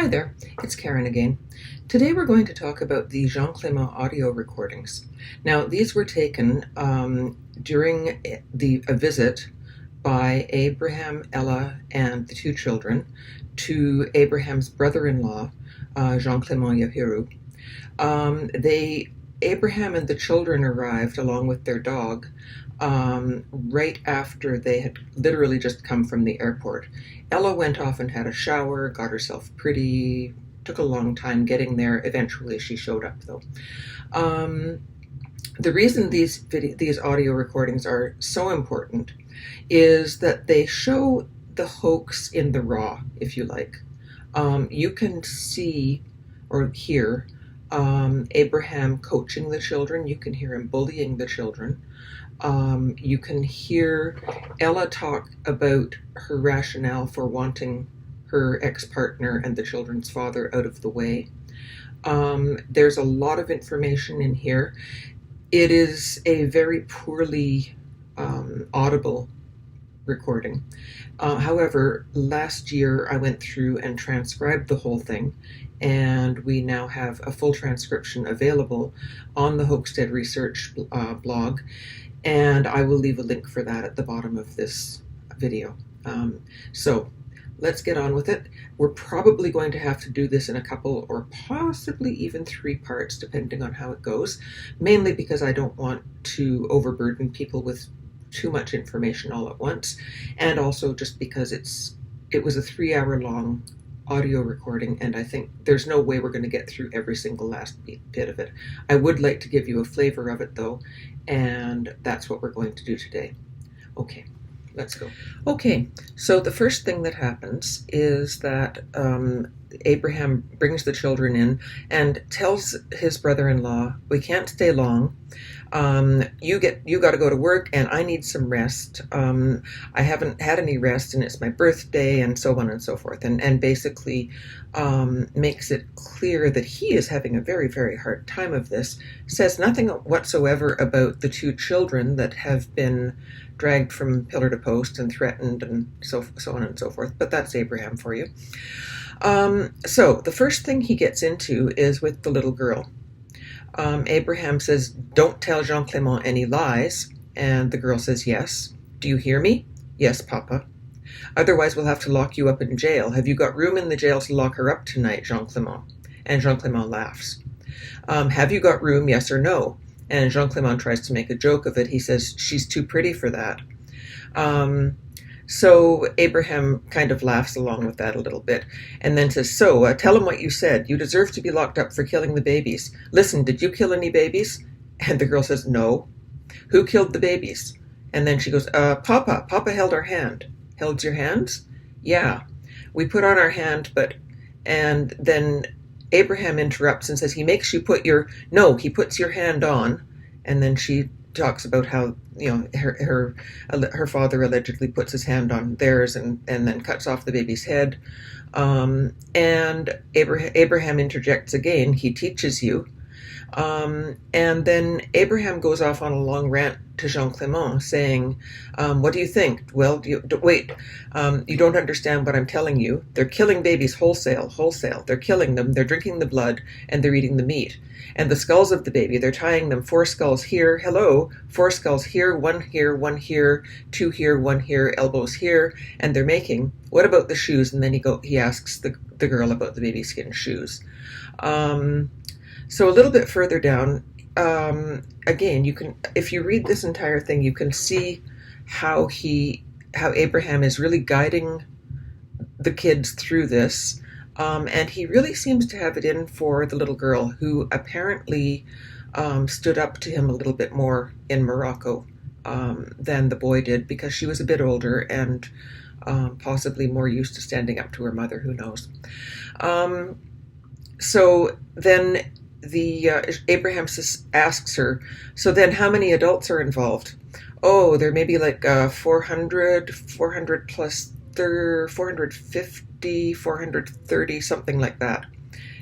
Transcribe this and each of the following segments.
Hi there, it's Karen again. Today we're going to talk about the Jean-Clement audio recordings. Now, these were taken during a visit by Abraham, Ella, and the two children to Abraham's brother-in-law, Jean-Clement Yaohirou. Abraham and the children arrived along with their dog right after they had literally just come from the airport. Ella went off and had a shower, got herself pretty, took a long time getting there. Eventually she showed up though. The reason these audio recordings are so important is that they show the hoax in the raw, if you like. You can see or hear Abraham coaching the children. You can hear him bullying the children. You can hear Ella talk about her rationale for wanting her ex-partner and the children's father out of the way. There's a lot of information in here. It is a very poorly audible recording. However, last year I went through and transcribed the whole thing, and we now have a full transcription available on the Hoaxtead Research blog, and I will leave a link for that at the bottom of this video. So let's get on with it. We're probably going to have to do this in a couple or possibly even 3 parts, depending on how it goes, mainly because I don't want to overburden people with too much information all at once, and also just because it was a 3-hour-long audio recording, and I think there's no way we're going to get through every single last bit of it. I would like to give you a flavor of it though, and that's what we're going to do today. Okay, let's go. Okay, so the first thing that happens is that Abraham brings the children in and tells his brother-in-law, we can't stay long. You got to go to work, and I need some rest. I haven't had any rest, and it's my birthday, and so on and so forth. And basically makes it clear that he is having a very, very hard time of this. Says nothing whatsoever about the 2 children that have been dragged from pillar to post and threatened, and so on and so forth. But that's Abraham for you. So the first thing he gets into is with the little girl. Abraham says, don't tell Jean-Clement any lies. And the girl says, yes. Do you hear me? Yes, Papa. Otherwise we'll have to lock you up in jail. Have you got room in the jail to lock her up tonight, Jean-Clement? And Jean-Clement laughs. Have you got room, yes or no? And Jean-Clement tries to make a joke of it. He says, she's too pretty for that. So Abraham kind of laughs along with that a little bit, and then says, so tell him what you said. You deserve to be locked up for killing the babies. Listen, did you kill any babies? And the girl says, no. Who killed the babies? And then she goes, Papa. Papa held our hand. Held your hands? Yeah. We put on our hand, and then Abraham interrupts and says, he makes you put he puts your hand on. And then she talks about how, her father allegedly puts his hand on theirs and then cuts off the baby's head. And Abraham interjects again, he teaches you. And then Abraham goes off on a long rant to Jean-Clement saying, what do you think? Well, you don't understand what I'm telling you. They're killing babies wholesale. They're killing them, they're drinking the blood, and they're eating the meat. And the skulls of the baby, they're tying them 4 skulls here, 4 skulls here, 1 here, 1 here, 2 here, 1 here, elbows here, and they're making, what about the shoes? And then he asks the girl about the baby skin shoes. So a little bit further down, again, if you read this entire thing, you can see how Abraham is really guiding the kids through this. And he really seems to have it in for the little girl, who apparently stood up to him a little bit more in Morocco than the boy did, because she was a bit older and possibly more used to standing up to her mother, who knows. So then Abraham asks her, so then how many adults are involved? Oh, there may be like 400 plus 450, 430, something like that.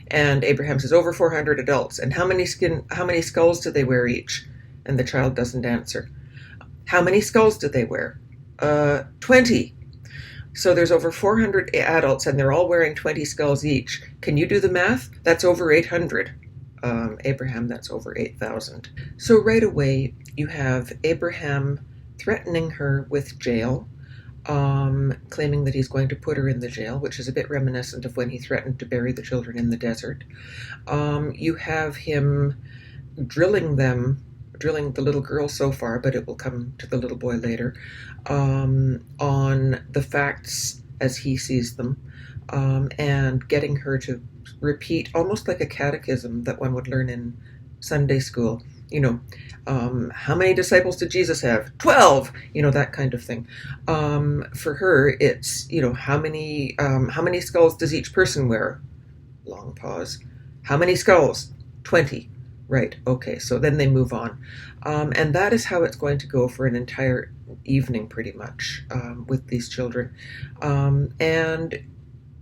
And Abraham says, over 400 adults. And how many skulls do they wear each? And the child doesn't answer. How many skulls do they wear? 20. So there's over 400 adults and they're all wearing 20 skulls each. Can you do the math? That's over 800. Abraham, that's over 8,000. So right away, you have Abraham threatening her with jail, claiming that he's going to put her in the jail, which is a bit reminiscent of when he threatened to bury the children in the desert. You have him drilling the little girl so far, but it will come to the little boy later, on the facts as he sees them, and getting her to repeat almost like a catechism that one would learn in Sunday school. How many disciples did Jesus have? 12. That kind of thing. For her, it's how many skulls does each person wear? Long pause. How many skulls? 20. Right. Okay. So then they move on, and that is how it's going to go for an entire evening, pretty much, with these children, and.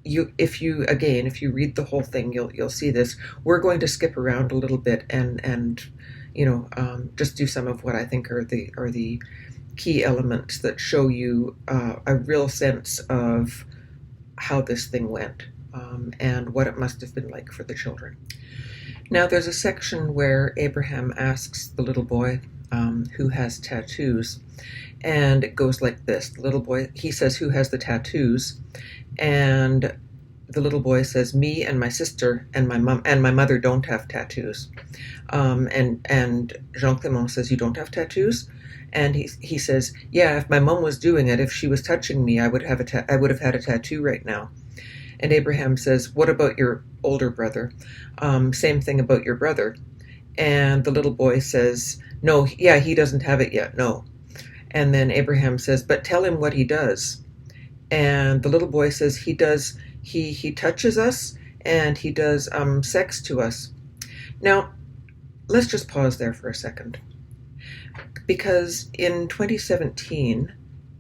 If you read the whole thing, you'll see this. We're going to skip around a little bit and just do some of what I think are the key elements that show you a real sense of how this thing went, and what it must have been like for the children. Now, there's a section where Abraham asks the little boy who has tattoos, and it goes like this. The little boy, he says, "Who has the tattoos?" And the little boy says, "Me and my sister and my mom and my mother don't have tattoos." And Jean-Clement says, "You don't have tattoos?" And he says, "Yeah, if my mom was doing it, if she was touching me, I would have had a tattoo right now." And Abraham says, "What about your older brother? Same thing about your brother." And the little boy says, "No, yeah, he doesn't have it yet, no." And then Abraham says, "But tell him what he does." And the little boy says, "He does. He touches us, and he does sex to us." Now, let's just pause there for a second, because in 2017,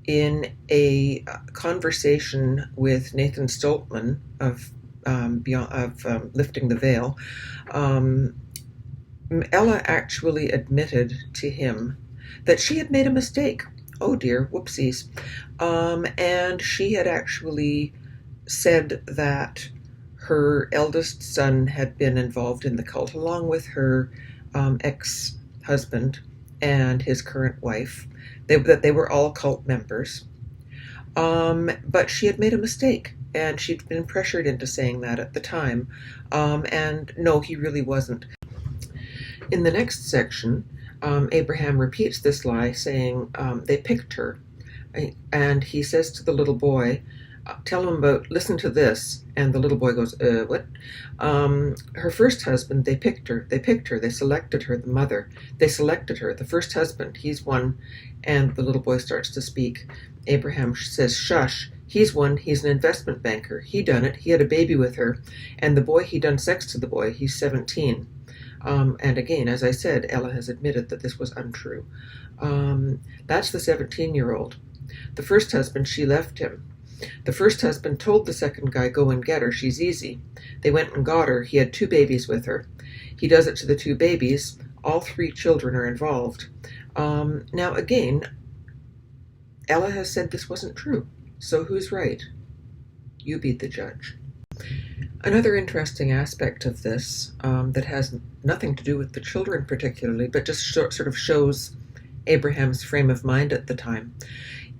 in a conversation with Nathan Stoltman of Lifting the Veil, Ella actually admitted to him that she had made a mistake. Oh dear, whoopsies. And she had actually said that her eldest son had been involved in the cult along with her ex-husband and his current wife, that they were all cult members. But she had made a mistake, and she'd been pressured into saying that at the time. And no, he really wasn't. In the next section, Abraham repeats this lie, saying they picked her. And he says to the little boy, "Tell him listen to this." And the little boy goes, "What?" Her first husband, they picked her, they selected her, the mother. They selected her, the first husband, he's one. And the little boy starts to speak. Abraham says, "Shush, he's one, he's an investment banker. He done it, he had a baby with her. And the boy, he done sex to the boy, he's 17. And again, as I said, Ella has admitted that this was untrue. That's the 17-year-old. The first husband, she left him. The first husband told the second guy, "Go and get her, she's easy." They went and got her. He had 2 babies with her. He does it to the 2 babies. All 3 children are involved. Now again, Ella has said this wasn't true. So who's right? You be the judge. Another interesting aspect of this, that has nothing to do with the children particularly, but just sort of shows Abraham's frame of mind at the time,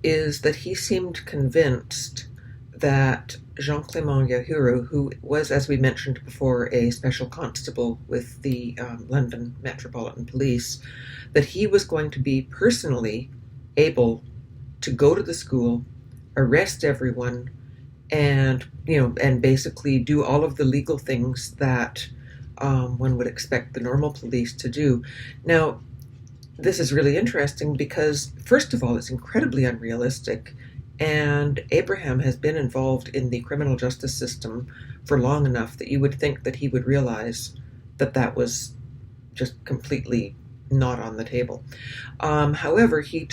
is that he seemed convinced that Jean-Clement Yaohirou, who was, as we mentioned before, a special constable with the London Metropolitan Police, that he was going to be personally able to go to the school, arrest everyone, and basically do all of the legal things that one would expect the normal police to do. Now, this is really interesting because, first of all, it's incredibly unrealistic, and Abraham has been involved in the criminal justice system for long enough that you would think that he would realize that that was just completely not on the table. However, he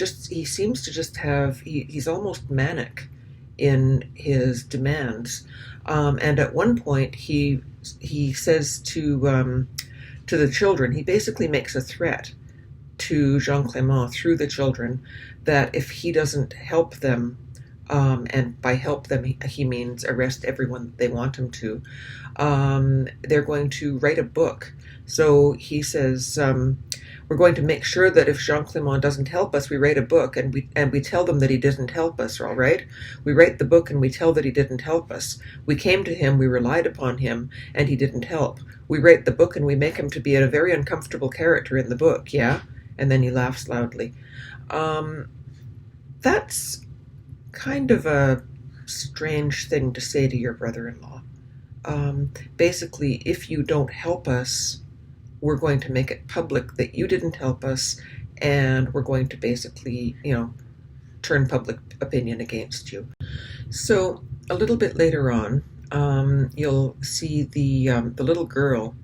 seems to just have, he's almost manic in his demands, and at one point he says to the children, he basically makes a threat to Jean-Clement through the children that if he doesn't help them and by help them, he means arrest everyone they want him to. They're going to write a book. So he says, we're going to make sure that if Jean-Clement doesn't help us, we write a book and we tell them that he didn't help us, all right? We write the book and we tell that he didn't help us. We came to him, we relied upon him, and he didn't help. We write the book and we make him to be a very uncomfortable character in the book, yeah? And then he laughs loudly. That's kind of a strange thing to say to your brother-in-law. Basically, if you don't help us, we're going to make it public that you didn't help us, and we're going to basically, turn public opinion against you. So a little bit later on, you'll see the little girl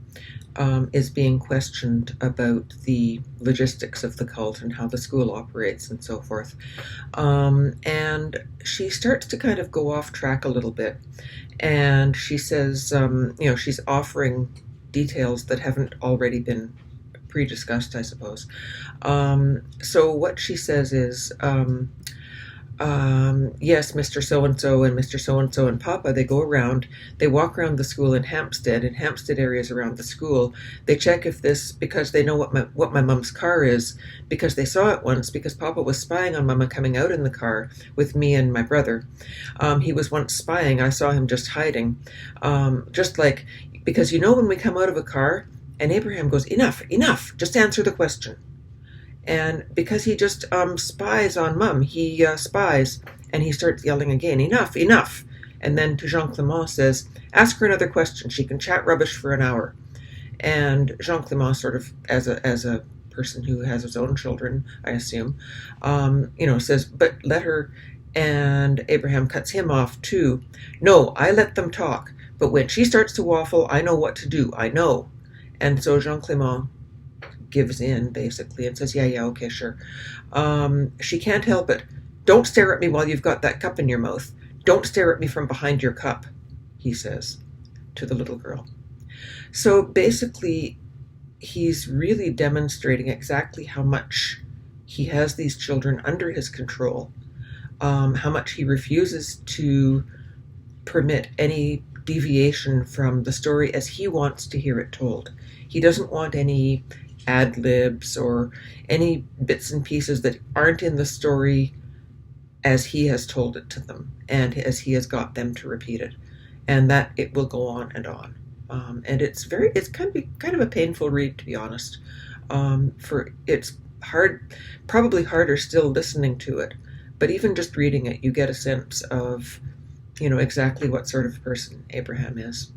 is being questioned about the logistics of the cult and how the school operates and so forth. And she starts to kind of go off track a little bit. And she says, she's offering details that haven't already been pre-discussed, I suppose. So what she says is, yes, Mr. So-and-so and Mr. So-and-so and Papa, they walk around the school in Hampstead areas around the school. They check if because they know what my mum's car is, because they saw it once, because Papa was spying on Mama coming out in the car with me and my brother. He was once spying. I saw him just hiding. Because when we come out of a car and Abraham goes, enough, just answer the question. And because he just spies on Mum, he spies, and he starts yelling again, enough. And then to Jean-Clement says, ask her another question. She can chat rubbish for an hour. And Jean-Clement, sort of as a person who has his own children, I assume, says, but let her. And Abraham cuts him off too. No, I let them talk. But when she starts to waffle, I know what to do. I know. And so Jean-Clement gives in, basically, and says, yeah, okay, sure. She can't help it. Don't stare at me while you've got that cup in your mouth. Don't stare at me from behind your cup, he says to the little girl. So basically, he's really demonstrating exactly how much he has these children under his control, how much he refuses to permit any deviation from the story as he wants to hear it told. He doesn't want any ad-libs or any bits and pieces that aren't in the story as he has told it to them and as he has got them to repeat it, and that it will go on and on. And it's kind of a painful read, to be honest. For it's hard, probably harder still listening to it, but even just reading it, you get a sense of exactly what sort of person Abraham is.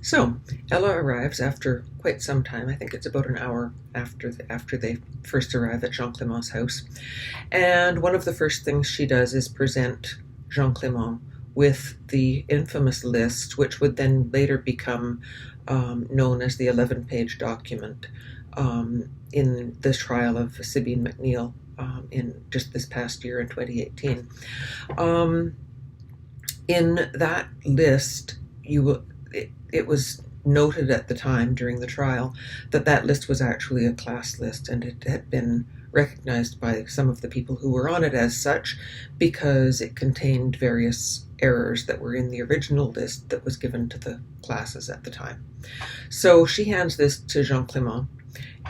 So Ella arrives after quite some time. I think it's about an hour after they first arrive at Jean-Clement's house. And one of the first things she does is present Jean-Clement with the infamous list, which would then later become known as the 11-page document in the trial of Sabine McNeil in just this past year in 2018. In that list, it was noted at the time during the trial that list was actually a class list, and it had been recognized by some of the people who were on it as such because it contained various errors that were in the original list that was given to the classes at the time. So she hands this to Jean-Clement,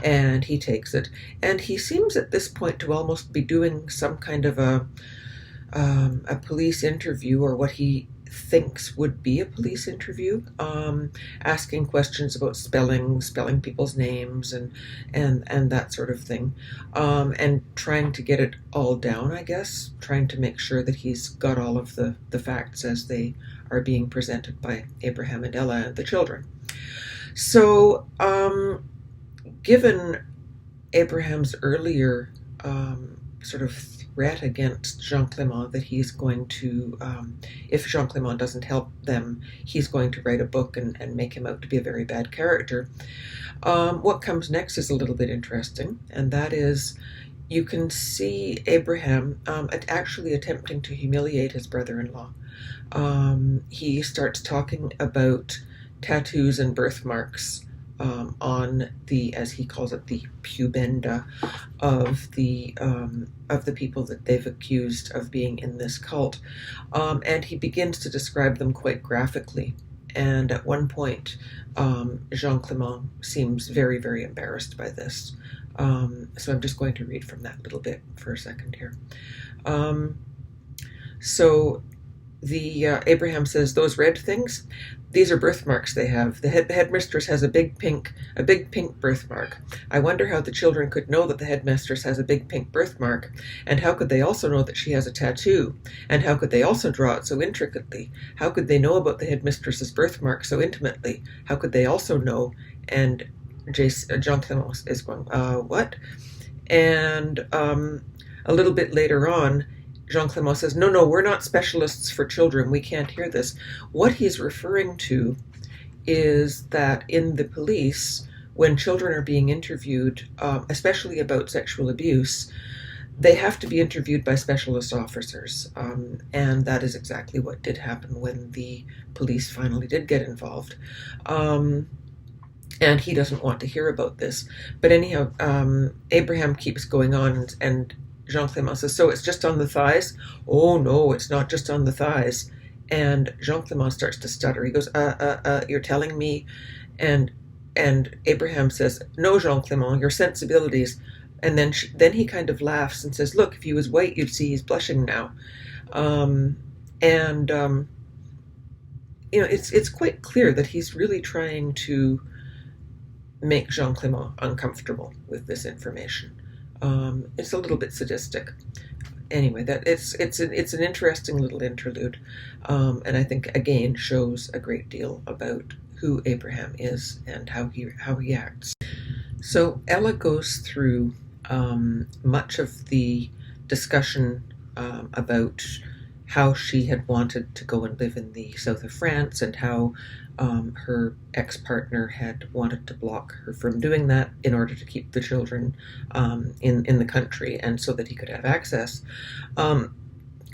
and he takes it, and he seems at this point to almost be doing some kind of a police interview, or what he thinks would be a police interview, asking questions about spelling people's names and that sort of thing, and trying to get it all down, I guess, trying to make sure that he's got all of the facts as they are being presented by Abraham and Ella and the children. So, given Abraham's earlier sort of threat against Jean-Clement that he's going to, if Jean-Clement doesn't help them, he's going to write a book and make him out to be a very bad character. What comes next is a little bit interesting, and that is you can see Abraham actually attempting to humiliate his brother-in-law. He starts talking about tattoos and birthmarks on the, as he calls it, the pubenda of the people that they've accused of being in this cult, and he begins to describe them quite graphically. And at one point, Jean-Clement seems very, very embarrassed by this. So I'm just going to read from that little bit for a second here. So the Abraham says, "Those red things, these are birthmarks they have. The headmistress has a big pink birthmark. I wonder how the children could know that the headmistress has a big pink birthmark, and how could they also know that she has a tattoo? And how could they also draw it so intricately? How could they know about the headmistress's birthmark so intimately? How could they also know?" And Jean-Clement is going, what? And a little bit later on, Jean-Clement says, no, we're not specialists for children. We can't hear this. What he's referring to is that in the police, when children are being interviewed, especially about sexual abuse, they have to be interviewed by specialist officers. And that is exactly what did happen when the police finally did get involved. And he doesn't want to hear about this. But anyhow, Abraham keeps going on, and Jean-Clement says, "So it's just on the thighs?" "Oh, no, it's not just on the thighs." And Jean-Clement starts to stutter. He goes, you're telling me? And Abraham says, "No, Jean-Clement, your sensibilities." And then he kind of laughs and says, "Look, if he was white, you'd see he's blushing now." It's quite clear that he's really trying to make Jean-Clement uncomfortable with this information. It's a little bit sadistic. Anyway, that it's an interesting little interlude, and I think again shows a great deal about who Abraham is and how he acts. So Ella goes through much of the discussion about how she had wanted to go and live in the south of France, and how her ex-partner had wanted to block her from doing that in order to keep the children in the country, and so that he could have access.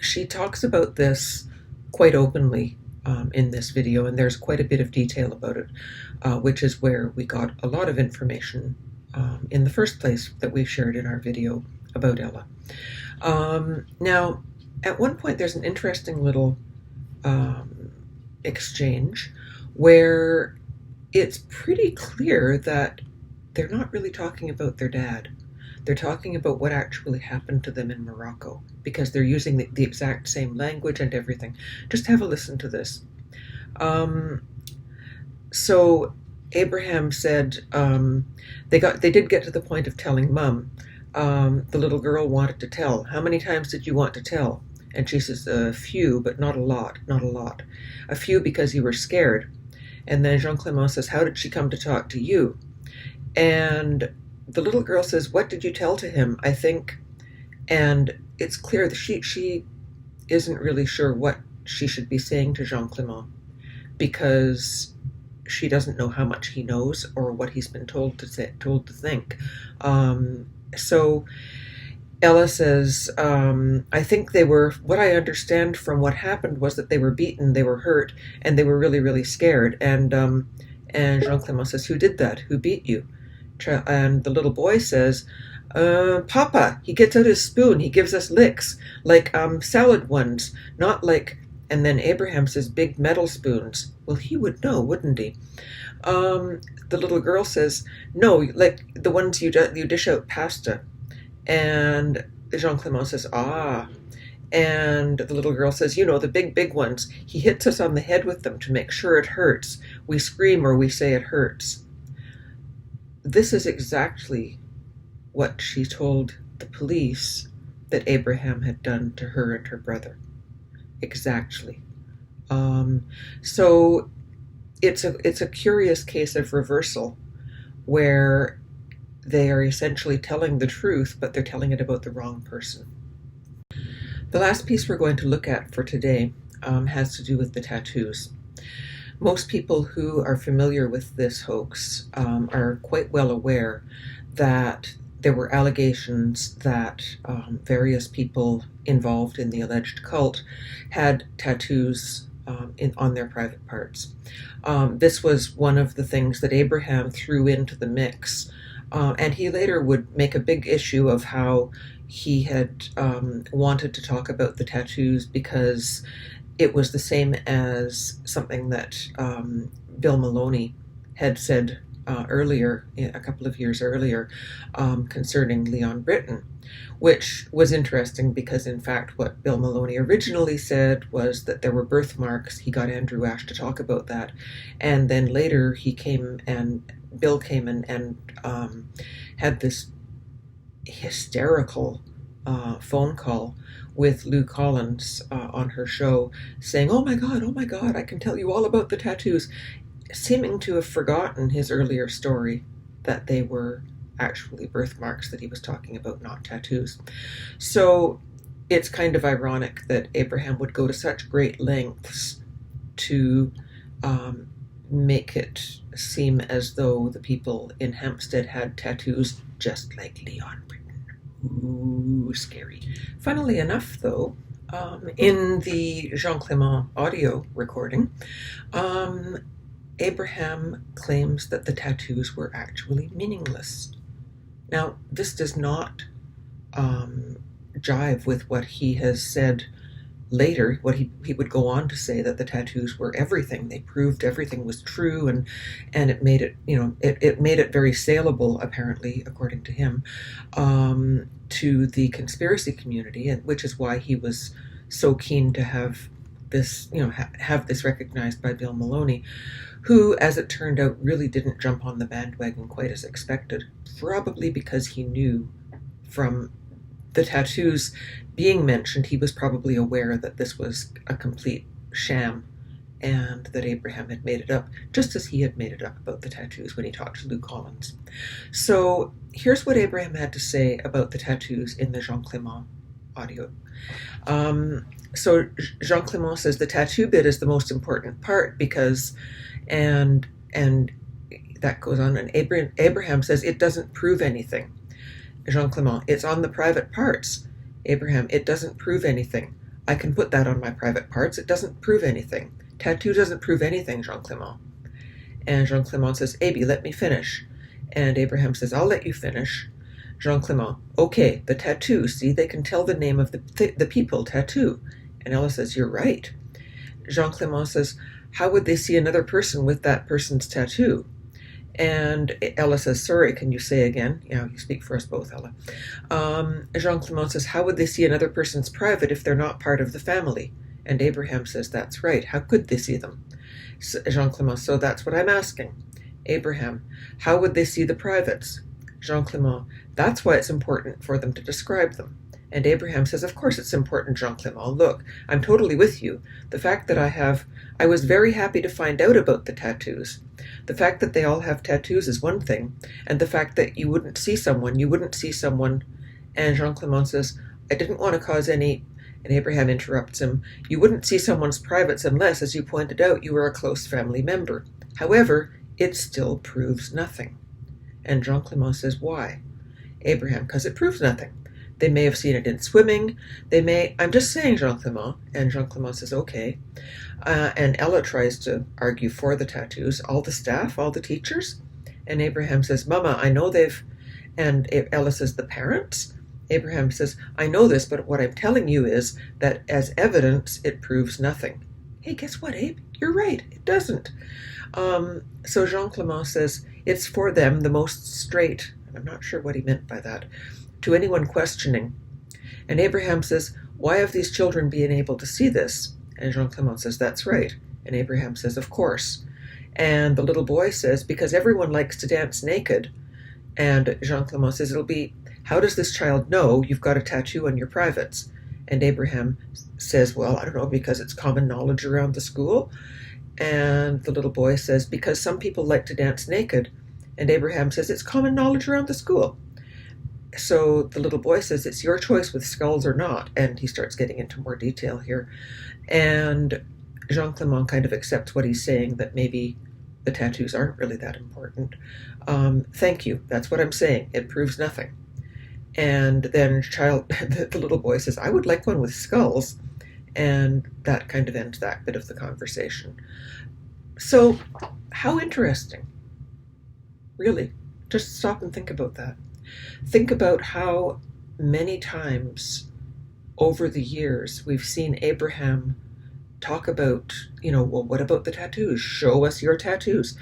She talks about this quite openly in this video, and there's quite a bit of detail about it, which is where we got a lot of information in the first place that we shared in our video about Ella. Now, at one point there's an interesting little exchange where it's pretty clear that they're not really talking about their dad. They're talking about what actually happened to them in Morocco, because they're using the exact same language and everything. Just have a listen to this. So Abraham said they did get to the point of telling Mum. The little girl wanted to tell. "How many times did you want to tell?" And she says, "A few, but not a lot. A few because you were scared." And then Jean-Clement says, "How did she come to talk to you?" And the little girl says, "What did you tell to him, I think?" And it's clear that she isn't really sure what she should be saying to Jean-Clement, because she doesn't know how much he knows or what he's been told to think. So Ella says, "I think they were, what I understand from what happened was that they were beaten, they were hurt, and they were really, really scared." And Jean-Clement says, "Who did that? Who beat you?" And the little boy says, "Papa, he gets out his spoon, he gives us licks, like salad ones, not like..." And then Abraham says, "Big metal spoons." Well, he would know, wouldn't he? The little girl says, "No, like the ones you dish out pasta." And Jean-Clement says, "Ah." And the little girl says, "The big ones. He hits us on the head with them to make sure it hurts. We scream or we say it hurts." This is exactly what she told the police that Abraham had done to her and her brother. Exactly. So it's a curious case of reversal, where they are essentially telling the truth, but they're telling it about the wrong person. The last piece we're going to look at for today has to do with the tattoos. Most people who are familiar with this hoax are quite well aware that there were allegations that various people involved in the alleged cult had tattoos on their private parts. This was one of the things that Abraham threw into the mix, and he later would make a big issue of how he had wanted to talk about the tattoos because it was the same as something that Bill Maloney had said earlier, a couple of years earlier, concerning Leon Britton, which was interesting because, in fact, what Bill Maloney originally said was that there were birthmarks. He got Andrew Ash to talk about that, and then later Bill came and had this hysterical phone call with Lou Collins on her show saying, oh my God, I can tell you all about the tattoos," seeming to have forgotten his earlier story that they were actually birthmarks that he was talking about, not tattoos. So it's kind of ironic that Abraham would go to such great lengths to make it seem as though the people in Hampstead had tattoos just like Leon Britton. Ooh, scary. Funnily enough, though, in the Jean-Clement audio recording, Abraham claims that the tattoos were actually meaningless. Now, this does not jive with what he has said later, what he would go on to say, that the tattoos were everything. They proved everything was true, and it made it, it made it very saleable, apparently, according to him, to the conspiracy community, and which is why he was so keen to have this, have this recognized by Bill Maloney, who, as it turned out, really didn't jump on the bandwagon quite as expected, probably because he knew from the tattoos being mentioned, he was probably aware that this was a complete sham and that Abraham had made it up, just as he had made it up about the tattoos when he talked to Lou Collins. So here's what Abraham had to say about the tattoos in the Jean-Clement audio. So Jean-Clement says the tattoo bit is the most important part because, and that goes on, and Abraham says it doesn't prove anything. Jean-Clement, it's on the private parts. Abraham, it doesn't prove anything. I can put that on my private parts. It doesn't prove anything. Tattoo doesn't prove anything, Jean-Clement. And Jean-Clement says, Aby, let me finish. And Abraham says, I'll let you finish. Jean-Clement, okay, the tattoo, see, they can tell the name of the people, tattoo. And Ella says, you're right. Jean-Clement says, how would they see another person with that person's tattoo? And Ella says, sorry, can you say again? You speak for us both, Ella. Jean-Clement says, how would they see another person's private if they're not part of the family? And Abraham says, that's right. How could they see them? Jean-Clement, so that's what I'm asking. Abraham, how would they see the privates? Jean-Clement, that's why it's important for them to describe them. And Abraham says, of course it's important, Jean-Clement. Look, I'm totally with you. The fact that I was very happy to find out about the tattoos. The fact that they all have tattoos is one thing, and the fact that you wouldn't see someone, and Jean-Clement says, I didn't want to cause any, and Abraham interrupts him, you wouldn't see someone's privates unless, as you pointed out, you were a close family member. However, it still proves nothing. And Jean-Clement says, why? Abraham, because it proves nothing. They may have seen it in swimming. I'm just saying, Jean-Clement. And Jean-Clement says, okay. And Ella tries to argue for the tattoos. All the staff, all the teachers. And Abraham says, Mama, I know and Ella says, the parents? Abraham says, I know this, but what I'm telling you is that as evidence, it proves nothing. Hey, guess what, Abe? You're right. It doesn't. So Jean-Clement says, it's for them the most straight. And I'm not sure what he meant by that. To anyone questioning. And Abraham says, why have these children been able to see this? And Jean-Clement says, that's right. And Abraham says, of course. And the little boy says, because everyone likes to dance naked. And Jean-Clement says, how does this child know you've got a tattoo on your privates? And Abraham says, well, I don't know, because it's common knowledge around the school. And the little boy says, because some people like to dance naked. And Abraham says, it's common knowledge around the school. So the little boy says, it's your choice with skulls or not. And he starts getting into more detail here. And Jean-Clement kind of accepts what he's saying, that maybe the tattoos aren't really that important. Thank you. That's what I'm saying. It proves nothing. And then the little boy says, I would like one with skulls. And that kind of ends that bit of the conversation. So, how interesting. Really, just stop and think about that. Think about how many times over the years we've seen Abraham talk about, well, what about the tattoos? Show us your tattoos.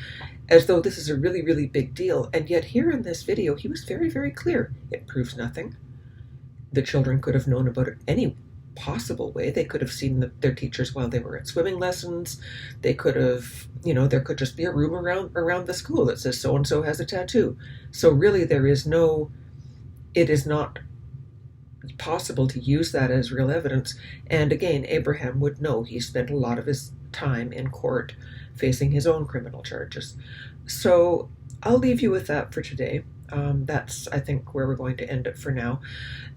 As though this is a really, really big deal. And yet here in this video, he was very, very clear. It proves nothing. The children could have known about it any possible way. They could have seen their teachers while they were at swimming lessons. They could have, there could just be a room around the school that says so-and-so has a tattoo. So really it is not possible to use that as real evidence. And again, Abraham would know. He spent a lot of his time in court facing his own criminal charges. So I'll leave you with that for today. That's, I think, where we're going to end it for now.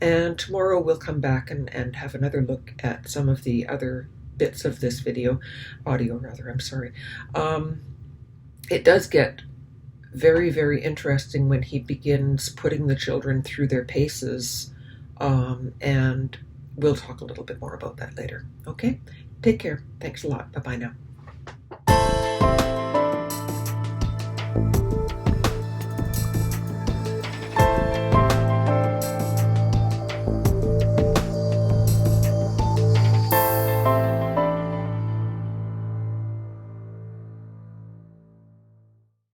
And tomorrow we'll come back and have another look at some of the other bits of this audio rather, I'm sorry. It does get very, very interesting when he begins putting the children through their paces, and we'll talk a little bit more about that later. Okay? Take care. Thanks a lot. Bye-bye now.